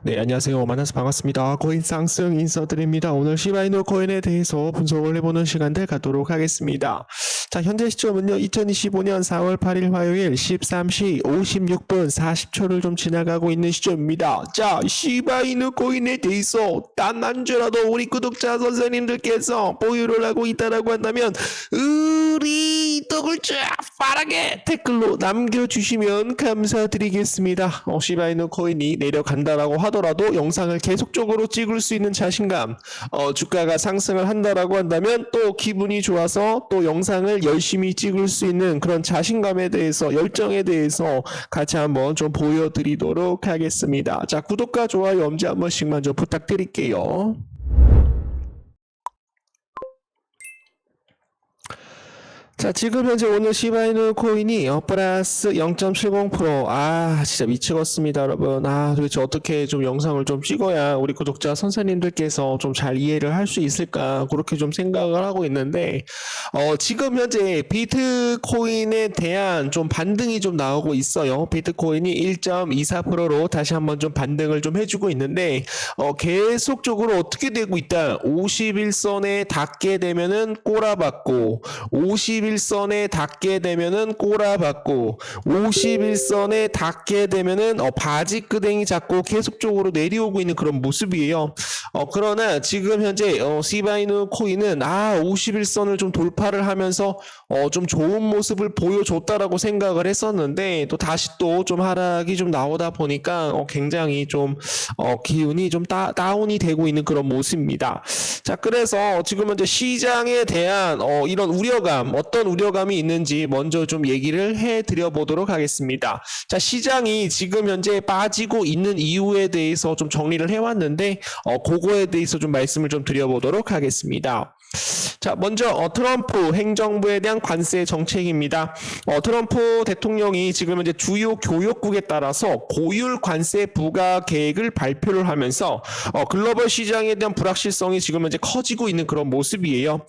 네, 안녕하세요. 만나서 반갑습니다. 코인 상승 인사드립니다. 오늘 시바이노 코인에 대해서 분석을 해보는 시간들 갖도록 하겠습니다. 자, 현재 시점은요, 2025년 4월 8일 화요일 13시 56분 40초를 좀 지나가고 있는 시점입니다. 자, 시바이노 코인에 대해서 단 한 주라도 우리 구독자 선생님들께서 보유를 하고 있다라고 한다면, 우리 떡을 쫙 빠르게 댓글로 남겨주시면 감사드리겠습니다. 시바이노 코인이 내려간다라고 하더라도 영상을 계속적으로 찍을 수 있는 자신감, 주가가 상승을 한다라고 한다면 또 기분이 좋아서 또 영상을 열심히 찍을 수 있는 그런 자신감에 대해서, 열정에 대해서 같이 한번 좀 보여드리도록 하겠습니다. 자, 구독과 좋아요 엄지 한 번씩만 좀 부탁드릴게요. 자, 지금 현재 오늘 시바이누 코인이 플러스 0.70%. 진짜 미치겠습니다, 여러분. 도대체 어떻게 좀 영상을 좀 찍어야 우리 구독자 선생님들께서 좀 잘 이해를 할 수 있을까, 그렇게 좀 생각을 하고 있는데, 지금 현재 비트코인에 대한 좀 반등이 좀 나오고 있어요. 비트코인이 1.24%로 다시 한번 좀 반등을 좀 해주고 있는데, 계속적으로 어떻게 되고 있다. 51선에 닿게 되면은 꼬라박고, 51선에 닿게 되면은 꼬라박고, 51선에 닿게 되면은 바지끄댕이 잡고 계속적으로 내려오고 있는 그런 모습이에요. 그러나 지금 현재 시바이누 코인은 51선을 좀 돌파를 하면서 좀 좋은 모습을 보여줬다라고 생각을 했었는데, 또 다시 또 좀 하락이 좀 나오다 보니까 굉장히 좀 기운이 좀 다운이 되고 있는 그런 모습입니다. 자, 그래서 지금 현재 시장에 대한 이런 우려감, 어떤 우려감이 있는지 먼저 좀 얘기를 해드려 보도록 하겠습니다. 자, 시장이 지금 현재 빠지고 있는 이유에 대해서 좀 정리를 해왔는데, 그거에 대해서 좀 말씀을 좀 드려보도록 하겠습니다. 자, 먼저 트럼프 행정부에 대한 관세 정책입니다. 트럼프 대통령이 지금 현재 주요 교역국에 따라서 고율 관세 부과 계획을 발표를 하면서 글로벌 시장에 대한 불확실성이 지금 현재 커지고 있는 그런 모습이에요.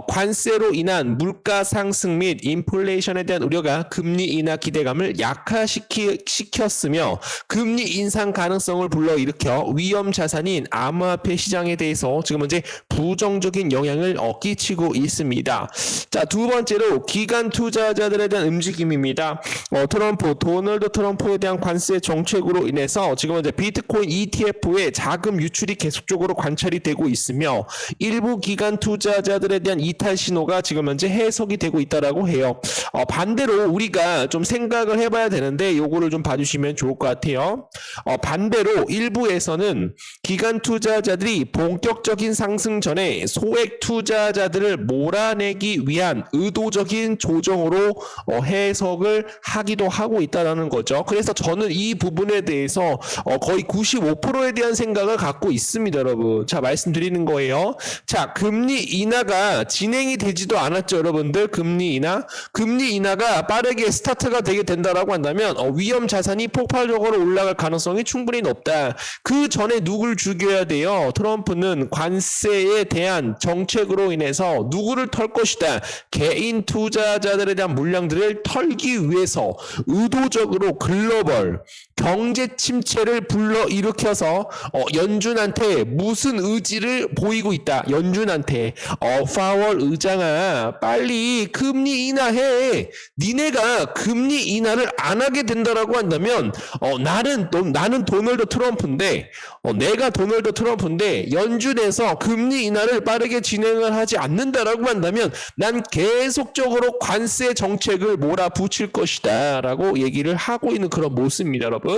관세로 인한 물가 상승 및 인플레이션에 대한 우려가 금리 인하 기대감을 약화시켰으며 금리 인상 가능성을 불러일으켜 위험 자산인 암호화폐 시장에 대해서 지금 현재 부정적인 영향을 끼치고 있습니다. 자, 두 번째로 기관 투자자들에 대한 움직임입니다. 도널드 트럼프에 대한 관세 정책으로 인해서 지금 현재 비트코인 ETF의 자금 유출이 계속적으로 관찰이 되고 있으며, 일부 기관 투자자들에 대한 이탈 신호가 지금 현재 해석이 되고 있다라고 해요. 반대로 우리가 좀 생각을 해봐야 되는데, 요거를 좀 봐주시면 좋을 것 같아요. 반대로 일부에서는 기관 투자자들이 본격적인 상승 전에 소액 투자자들을 몰아내기 위한 의도적인 조정으로 해석을 하기도 하고 있다는 거죠. 그래서 저는 이 부분에 대해서 거의 95%에 대한 생각을 갖고 있습니다, 여러분. 자, 말씀드리는 거예요. 자, 금리 인하가 진행이 되지도 않았죠, 여러분들. 금리 인하가 빠르게 스타트가 되게 된다라고 한다면 위험 자산이 폭발적으로 올라갈 가능성이 충분히 높다. 그 전에 누굴 죽여야 돼요? 트럼프는 관세에 대한 정책으로 인해서 누구를 털 것이다. 개인 투자자들에 대한 물량들을 털기 위해서 의도적으로 글로벌 경제 침체를 불러일으켜서 연준한테 무슨 의지를 보이고 있다. 연준한테 파월 의장아, 빨리 금리 인하해. 니네가 금리 인하를 안 하게 된다라고 한다면 나는 도널드 트럼프인데, 내가 도널드 트럼프인데 연준에서 금리 인하를 빠르게 진행을 하지 않는다라고 한다면 난 계속적으로 관세 정책을 몰아붙일 것이다 라고 얘기를 하고 있는 그런 모습입니다, 여러분.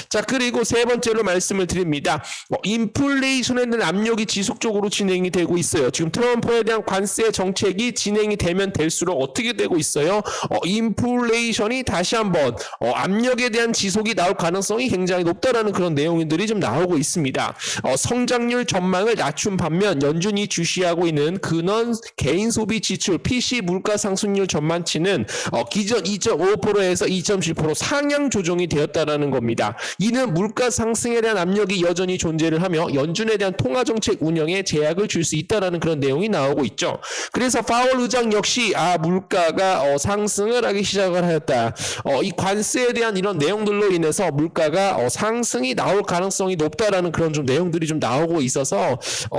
자, 그리고 세 번째로 말씀을 드립니다. 인플레이션에 대한 압력이 지속적으로 진행이 되고 있어요. 지금 트럼프에 대한 관세 정책이 진행이 되면 될수록 어떻게 되고 있어요? 인플레이션이 다시 한번 압력에 대한 지속이 나올 가능성이 굉장히 높다라는 그런 내용들이 좀 나오고 있습니다. 성장률 전망을 낮춘 반면 연준이 주시하고 있는 근원 개인 소비 지출 PC 물가 상승률 전망치는 기존 2.5%에서 2.7% 상향 조정이 되었다라는 겁니다. 이는 물가 상승에 대한 압력이 여전히 존재를 하며 연준에 대한 통화정책 운영에 제약을 줄 수 있다라는 그런 내용이 나오고 있죠. 그래서 파월 의장 역시 물가가 상승을 하기 시작을 하였다. 이 관세에 대한 이런 내용들로 인해서 물가가 상승이 나올 가능성이 높다라는 그런 좀 내용들이 좀 나오고 있어서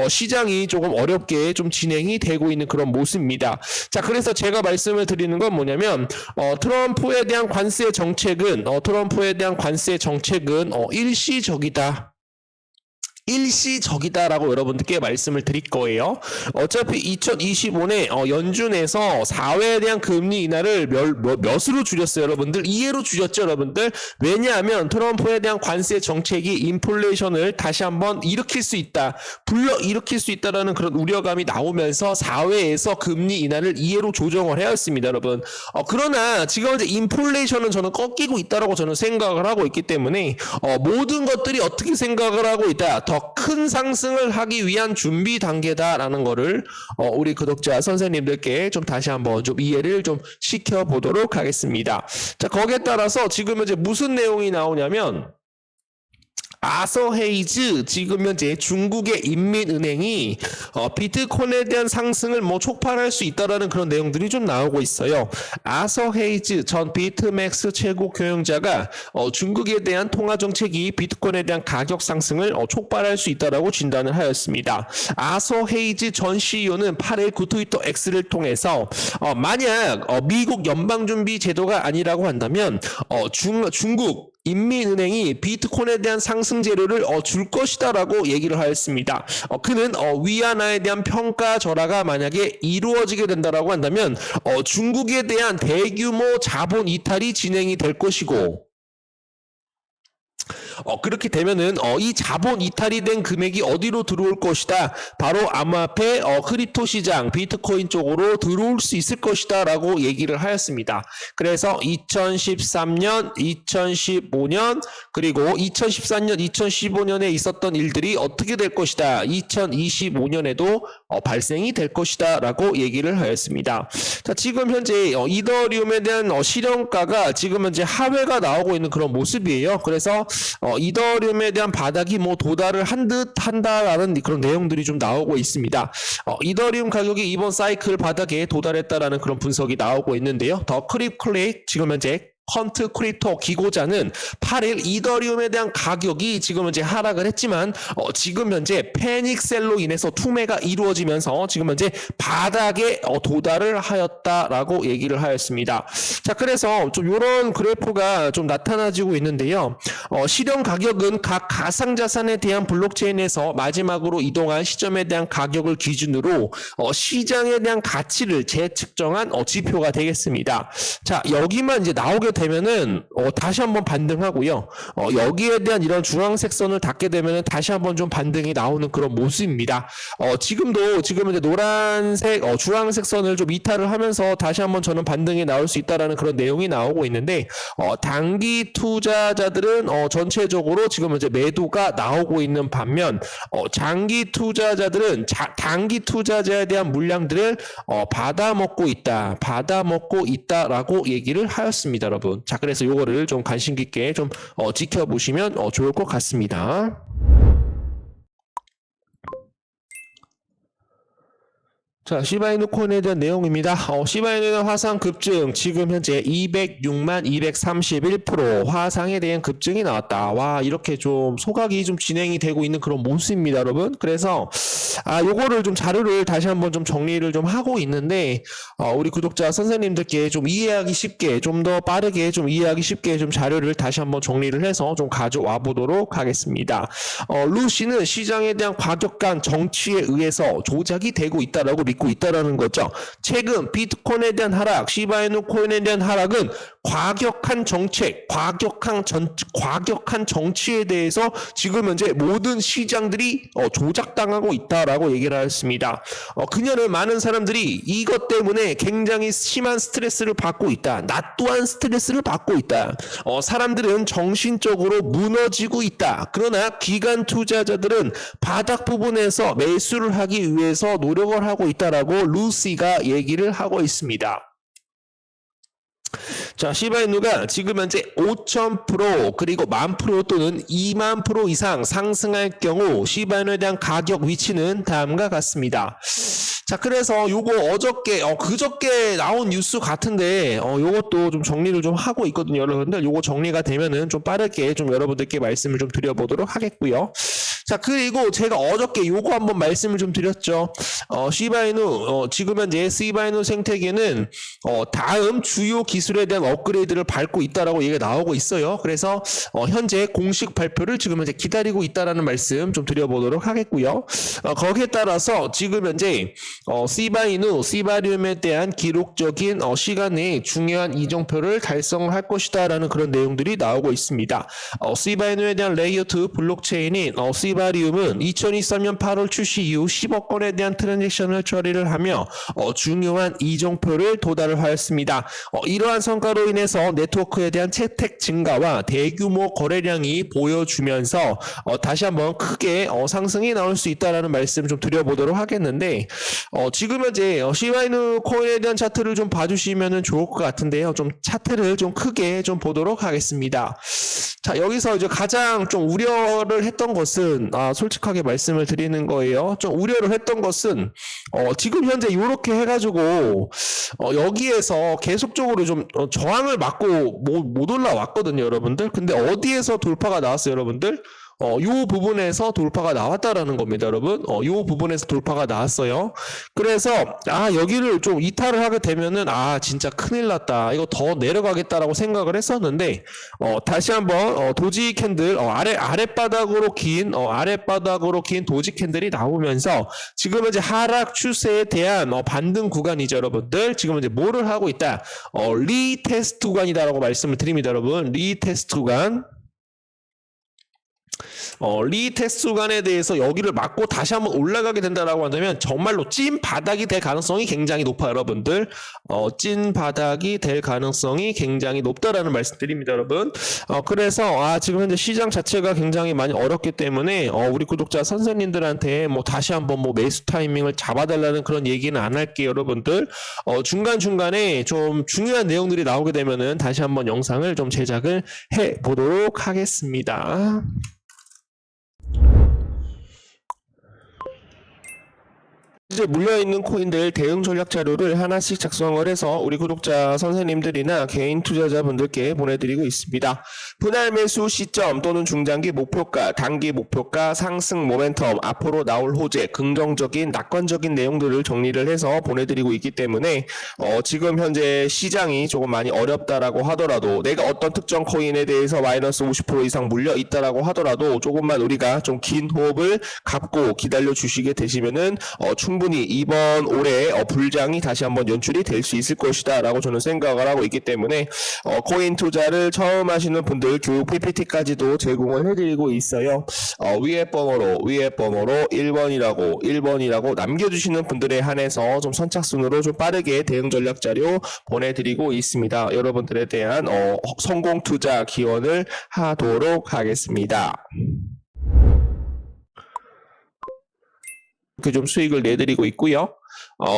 시장이 조금 어렵게 좀 진행이 되고 있는 그런 모습입니다. 자, 그래서 제가 말씀을 드리는 건 뭐냐면 트럼프에 대한 관세 정책은 일시적이다. 일시적이다라고 여러분들께 말씀을 드릴 거예요. 어차피 2025년 연준에서 4회에 대한 금리 인하를 몇으로 줄였어요, 여러분들? 2회로 줄였죠, 여러분들? 왜냐하면 트럼프에 대한 관세 정책이 인플레이션을 다시 한번 일으킬 수 있다, 불러일으킬 수 있다라는 그런 우려감이 나오면서 4회에서 금리 인하를 2회로 조정을 해왔습니다, 여러분. 그러나 지금 이제 인플레이션은 저는 꺾이고 있다라고 저는 생각을 하고 있기 때문에 모든 것들이 어떻게 생각을 하고 있다, 더 큰 상승을 하기 위한 준비 단계다라는 거를 우리 구독자 선생님들께 좀 다시 한번 좀 이해를 좀 시켜보도록 하겠습니다. 자, 거기에 따라서 지금 이제 무슨 내용이 나오냐면 아서 헤이즈, 지금 현재 중국의 인민은행이 비트코인에 대한 상승을 촉발할 수 있다라는 그런 내용들이 좀 나오고 있어요. 아서 헤이즈 전 비트맥스 최고 경영자가 중국에 대한 통화 정책이 비트코인에 대한 가격 상승을 촉발할 수 있다라고 진단을 하였습니다. 아서 헤이즈 전 CEO는 8일 구 트위터 X를 통해서 만약 미국 연방준비 제도가 아니라고 한다면 중국 인민은행이 비트코인에 대한 상승 재료를 줄 것이다라고 얘기를 하였습니다. 그는 위안화에 대한 평가 절하가 만약에 이루어지게 된다라고 한다면 중국에 대한 대규모 자본 이탈이 진행이 될 것이고, 그렇게 되면은 이 자본 이탈이 된 금액이 어디로 들어올 것이다, 바로 암호화폐 크립토 시장 비트코인 쪽으로 들어올 수 있을 것이다 라고 얘기를 하였습니다. 그래서 2013년 2015년 그리고 2014년 2015년에 있었던 일들이 어떻게 될 것이다, 2025년에도 발생이 될 것이다 라고 얘기를 하였습니다. 자, 지금 현재 이더리움에 대한 실현가가 지금 현재 하회가 나오고 있는 그런 모습이에요. 그래서 이더리움에 대한 바닥이 도달을 한 듯 한다라는 그런 내용들이 좀 나오고 있습니다. 이더리움 가격이 이번 사이클 바닥에 도달했다라는 그런 분석이 나오고 있는데요. 더 크립클릭 지금 현재 퀀트 크립토 기고자는 8일 이더리움에 대한 가격이 지금 현재 하락을 했지만 지금 현재 패닉셀로 인해서 투매가 이루어지면서 지금 현재 바닥에 도달을 하였다라고 얘기를 하였습니다. 자, 그래서 좀 이런 그래프가 좀 나타나지고 있는데요. 실현 가격은 각 가상자산에 대한 블록체인에서 마지막으로 이동한 시점에 대한 가격을 기준으로 시장에 대한 가치를 재측정한 지표가 되겠습니다. 자, 여기만 이제 나오게 되면은 다시 한번 반등하고요. 여기에 대한 이런 주황색 선을 닿게 되면은 다시 한번 좀 반등이 나오는 그런 모습입니다. 지금 이제 노란색, 주황색 선을 좀 이탈을 하면서 다시 한번 저는 반등이 나올 수 있다라는 그런 내용이 나오고 있는데, 단기 투자자들은 전체적으로 지금 이제 매도가 나오고 있는 반면, 장기 투자자들은 단기 투자자에 대한 물량들을 받아먹고 있다라고 얘기를 하였습니다, 여러분. 자, 그래서 요거를 좀 관심 깊게 좀 지켜보시면 좋을 것 같습니다. 자, 시바이누 코인에 대한 내용입니다. 시바이누는 화상 급증, 지금 현재 206만 231% 화상에 대한 급증이 나왔다. 와, 이렇게 좀 소각이 좀 진행이 되고 있는 그런 모습입니다, 여러분. 그래서 요거를 좀 자료를 다시 한번 좀 정리를 좀 하고 있는데, 우리 구독자 선생님들께 좀 이해하기 쉽게, 좀 더 빠르게 좀 이해하기 쉽게 좀 자료를 다시 한번 정리를 해서 좀 가져와 보도록 하겠습니다. 루시는 시장에 대한 과격한 정치에 의해서 조작이 되고 있다라고 믿고 있다라는 거죠. 최근 비트코인에 대한 하락, 시바이누 코인에 대한 하락은 과격한 정책, 과격한 정치에 대해서 지금 현재 모든 시장들이 조작당하고 있다라고 얘기를 하였습니다. 그녀는 많은 사람들이 이것 때문에 굉장히 심한 스트레스를 받고 있다. 나 또한 스트레스를 받고 있다. 사람들은 정신적으로 무너지고 있다. 그러나 기관 투자자들은 바닥 부분에서 매수를 하기 위해서 노력을 하고 있다라고 루시가 얘기를 하고 있습니다. 자, 시바이누가 지금 현재 5,000% 그리고 10,000% 또는 20,000% 이상 상승할 경우 시바이누에 대한 가격 위치는 다음과 같습니다. 자, 그래서 요거 어저께 그저께 나온 뉴스 같은데 요것도 좀 정리를 좀 하고 있거든요, 여러분들. 요거 정리가 되면은 좀 빠르게 좀 여러분들께 말씀을 좀 드려보도록 하겠고요. 자, 그리고 제가 어저께 요거 한번 말씀을 좀 드렸죠. 시바이누 지금 현재 시바이누 생태계는 다음 주요 기술에 대한 업그레이드를 밟고 있다라고 얘기가 나오고 있어요. 그래서 현재 공식 발표를 지금 현재 기다리고 있다라는 말씀 좀 드려보도록 하겠고요. 거기에 따라서 지금 현재 시바이누, 시바리움에 대한 기록적인 시간 내에 중요한 이정표를 달성을 할 것이다라는 그런 내용들이 나오고 있습니다. 시바이누에 대한 레이어 2 블록체인인 시바리움은 2023년 8월 출시 이후 10억 건에 대한 트랜잭션을 처리를 하며 중요한 이정표를 도달을 하였습니다. 이러한 성과로 인해서 네트워크에 대한 채택 증가와 대규모 거래량이 보여주면서 다시 한번 크게 상승이 나올 수 있다라는 말씀 좀 드려보도록 하겠는데 지금 현재 시바이누 코인에 대한 차트를 좀 봐주시면 좋을 것 같은데요. 좀 차트를 좀 크게 좀 보도록 하겠습니다. 자, 여기서 이제 가장 좀 우려를 했던 것은 솔직하게 말씀을 드리는 거예요. 좀 우려를 했던 것은 지금 현재 이렇게 해가지고 여기에서 계속적으로 좀 저항을 맞고 못 올라왔거든요, 여러분들. 근데 어디에서 돌파가 나왔어요, 여러분들? 요 부분에서 돌파가 나왔다라는 겁니다, 여러분. 요 부분에서 돌파가 나왔어요. 그래서 여기를 좀 이탈을 하게 되면은 진짜 큰일 났다. 이거 더 내려가겠다라고 생각을 했었는데 다시 한번 도지 캔들 아랫바닥으로 긴 도지 캔들이 나오면서 지금 이제 하락 추세에 대한 반등 구간이죠, 여러분들. 지금 이제 뭐를 하고 있다? 리테스트 구간이다라고 말씀을 드립니다, 여러분. 리테스트 구간. 리테스트 구간에 대해서 여기를 막고 다시 한번 올라가게 된다라고 한다면 정말로 찐 바닥이 될 가능성이 굉장히 높아요, 여러분들. 찐 바닥이 될 가능성이 굉장히 높다라는 말씀드립니다, 여러분. 그래서 지금 현재 시장 자체가 굉장히 많이 어렵기 때문에 우리 구독자 선생님들한테 다시 한번 매수 타이밍을 잡아달라는 그런 얘기는 안 할게요, 여러분들. 중간중간에 좀 중요한 내용들이 나오게 되면은 다시 한번 영상을 좀 제작을 해 보도록 하겠습니다. 이제 물려있는 코인들 대응 전략 자료를 하나씩 작성을 해서 우리 구독자 선생님들이나 개인 투자자분들께 보내드리고 있습니다. 분할 매수 시점 또는 중장기 목표가, 단기 목표가, 상승 모멘텀, 앞으로 나올 호재, 긍정적인 낙관적인 내용들을 정리를 해서 보내드리고 있기 때문에 지금 현재 시장이 조금 많이 어렵다라고 하더라도, 내가 어떤 특정 코인에 대해서 마이너스 50% 이상 물려 있다라고 하더라도 조금만 우리가 좀 긴 호흡을 갖고 기다려 주시게 되시면은 충분히 이번 올해 불장이 다시 한번 연출이 될 수 있을 것이다 라고 저는 생각을 하고 있기 때문에 코인 투자를 처음 하시는 분들 교육 PPT까지도 제공을 해드리고 있어요. 위에 번호로 1번이라고 남겨주시는 분들에 한해서 좀 선착순으로 좀 빠르게 대응 전략 자료 보내드리고 있습니다. 여러분들에 대한 성공 투자 기원을 하도록 하겠습니다. 이렇게 좀 수익을 내드리고 있고요.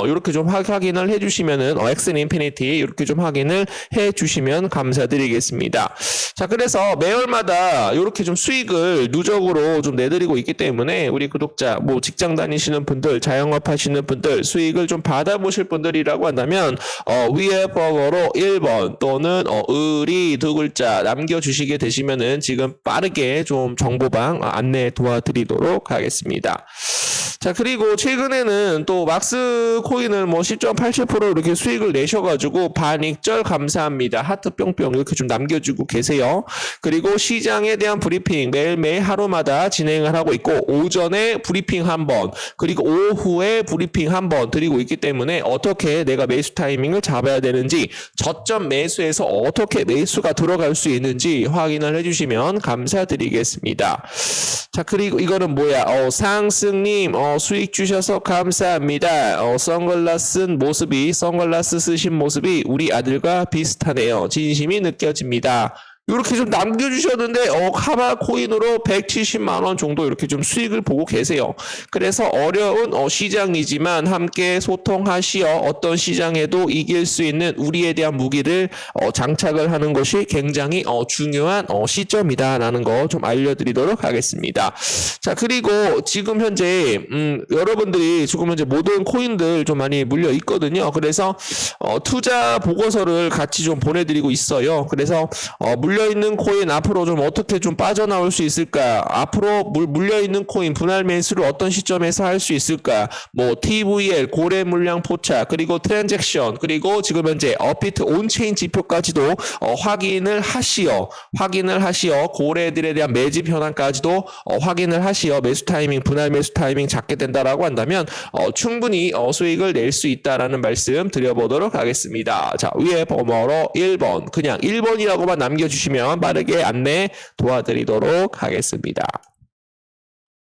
이렇게 좀 확인을 해주시면은 엑슨 인피니티 이렇게 좀 확인을 해주시면 감사드리겠습니다. 자, 그래서 매월마다 이렇게 좀 수익을 누적으로 좀 내드리고 있기 때문에 우리 구독자 직장 다니시는 분들, 자영업 하시는 분들 수익을 좀 받아보실 분들이라고 한다면 위에 번호로 1번 또는 의리 두 글자 남겨주시게 되시면은 지금 빠르게 좀 정보방 안내 도와드리도록 하겠습니다. 자, 그리고 최근에는 또 막스 코인을 10.87% 이렇게 수익을 내셔가지고 반익절 감사합니다. 하트 뿅뿅 이렇게 좀 남겨주고 계세요. 그리고 시장에 대한 브리핑 매일매일 하루마다 진행을 하고 있고, 오전에 브리핑 한 번, 그리고 오후에 브리핑 한 번 드리고 있기 때문에 어떻게 내가 매수 타이밍을 잡아야 되는지, 저점 매수에서 어떻게 매수가 들어갈 수 있는지 확인을 해주시면 감사드리겠습니다. 자, 그리고 이거는 뭐야? 상승님 수익 주셔서 감사합니다. 선글라스 쓰신 모습이 우리 아들과 비슷하네요. 진심이 느껴집니다. 이렇게 좀 남겨주셨는데 카바 코인으로 170만 원 정도 이렇게 좀 수익을 보고 계세요. 그래서 어려운 시장이지만 함께 소통하시어 어떤 시장에도 이길 수 있는 우리에 대한 무기를 장착을 하는 것이 굉장히 중요한 시점이다라는 거 좀 알려드리도록 하겠습니다. 자, 그리고 지금 현재 여러분들이 지금 현재 모든 코인들 좀 많이 물려 있거든요. 그래서 투자 보고서를 같이 좀 보내드리고 있어요. 그래서 물려 있는 코인 앞으로 좀 어떻게 좀 빠져나올 수 있을까? 앞으로 물려 있는 코인 분할 매수를 어떤 시점에서 할 수 있을까? 뭐 TVL 고래 물량 포착 그리고 트랜잭션 그리고 지금 현재 업비트 온체인 지표까지도 확인을 하시어 고래들에 대한 매집 현황까지도 확인을 하시어 매수 타이밍 분할 매수 타이밍 잡게 된다라고 한다면 충분히 수익을 낼 수 있다라는 말씀 드려보도록 하겠습니다. 자, 위에 번호로 1번 그냥 1번이라고만 남겨주시면 빠르게 안내 도와드리도록 하겠습니다.